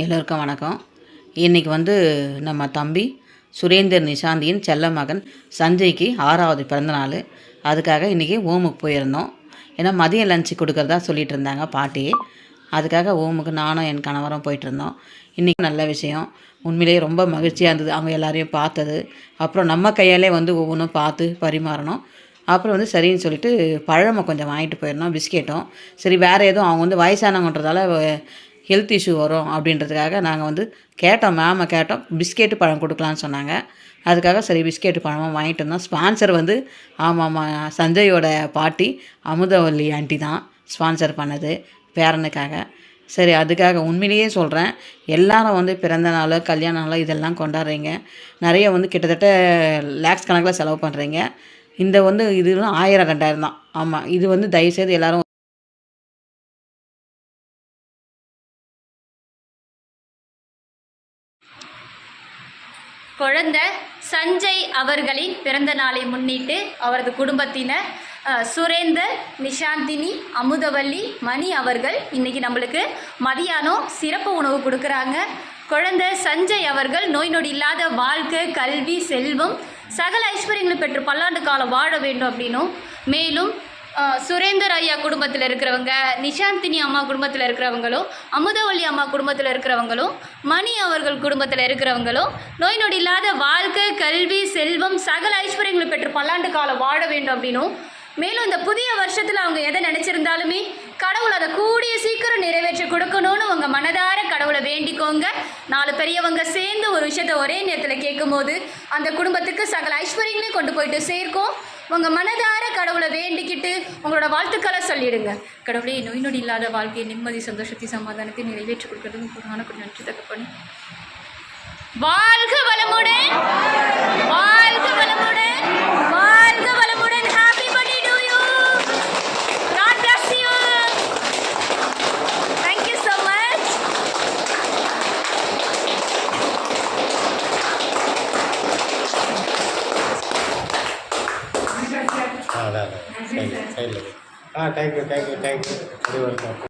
எல்லோருக்கும் வணக்கம். இன்றைக்கி நம்ம தம்பி சுரேந்தர் நிஷாந்தியின் செல்ல மகன் சஞ்சய்க்கு 6வது பிறந்தநாள். அதுக்காக இன்றைக்கி ஓமுக்கு போயிருந்தோம். ஏன்னா மதியம் லஞ்சு கொடுக்குறதா சொல்லிகிட்டு இருந்தாங்க பாட்டி. அதுக்காக ஓமுக்கு நானும் என் கணவரும் போயிட்டுருந்தோம். இன்றைக்கி நல்ல விஷயம், உண்மையிலேயே ரொம்ப மகிழ்ச்சியாக இருந்தது அவங்க எல்லாரையும் பார்த்தது. அப்புறம் நம்ம கையாலே ஒவ்வொன்றும் பார்த்து பரிமாறணும். அப்புறம் சரின்னு சொல்லிட்டு பழமை கொஞ்சம் வாங்கிட்டு போயிருந்தோம், பிஸ்கெட்டும். சரி வேறு எதுவும் அவங்க வயசானவங்கன்றதால ஹெல்த் இஷ்யூ வரும் அப்படின்றதுக்காக நாங்கள் கேட்டோம், மேமை கேட்டோம், பிஸ்கெட்டு பழம் கொடுக்கலான்னு சொன்னாங்க. அதுக்காக சரி பிஸ்கெட்டு பழமும் வாங்கிட்டு இருந்தோம். ஸ்பான்சர் ஆமாம்மா சஞ்சயோட பாட்டி அமுதவல்லி ஆண்டி தான் ஸ்பான்சர் பண்ணது பேரனுக்காக. சரி அதுக்காக உண்மையிலேயே சொல்கிறேன், எல்லாரும் பிறந்த நாள் கல்யாண நாள் இதெல்லாம் கொண்டாடுறீங்க. நிறைய கிட்டத்தட்ட லேக்ஸ் கணக்கில் செலவு பண்ணுறீங்க. இந்த இது 1000 2000 தான். ஆமாம், இது தயவுசெய்து எல்லோரும் குழந்தை சஞ்சய் அவர்களின் பிறந்த நாளை முன்னிட்டு அவரது குடும்பத்தினர் சுரேந்தர், நிஷாந்தினி, அமுதவல்லி, மணி அவர்கள் இன்றைக்கி நம்மளுக்கு மதியானம் சிறப்பு உணவு கொடுக்குறாங்க. குழந்தை சஞ்சய் அவர்கள் நோய் நொடி இல்லாத வாழ்க்கை, கல்வி, செல்வம், சகல ஐஸ்வர்யங்களும் பெற்று பல்லாண்டு காலம் வாழ வேண்டும் அப்படின்னும், மேலும் சுரேந்தர் ஐயா குடும்பத்தில் இருக்கிறவங்க, நிஷாந்தினி அம்மா குடும்பத்தில் இருக்கிறவங்களும், அமுதவல்லி அம்மா குடும்பத்தில் இருக்கிறவங்களும், மணி அவர்கள் குடும்பத்தில் இருக்கிறவங்களும் நோய் நொடி இல்லாத வாழ்க்கை, கல்வி, செல்வம், சகல ஐஸ்வர்யங்களை பெற்று பல்லாண்டு காலம் வாழ வேண்டும் அப்படின்னும், மேலும் இந்த புதிய வருஷத்தில் அவங்க எதை நினச்சிருந்தாலுமே கடவுள் அதை கூடிய சீக்கிரம் நிறைவேற்றி கொடுக்கணும்னு உங்கள் மனதார கடவுளை வேண்டிக்கோங்க. 4 பெரியவங்க சேர்ந்து ஒரு விஷயத்தை ஒரே நேரத்தில் கேட்கும்போது அந்த குடும்பத்துக்கு சகல ஐஸ்வர்யங்களையும் கொண்டு போயிட்டு சேர்க்கும். உங்கள் மனதார கடவுளை வேண்டிக்கிட்டு உங்களோட வாழ்த்துக்களை சொல்லிடுங்க. கடவுளே, நோய் நொடி இல்லாத வாழ்க்கையை, நிம்மதி, சந்தோஷத்தை, சமாதானத்தை நிறைவேற்றி கொடுக்கறதுக்கு புராண கொஞ்சம் நன்றி தகப்பனே. வாழ்க வளமுடன், வாழ்க வளமுடன், வாழ்க வளமுடன். Happy birthday to you. God bless you. Thank you so much. Thank you.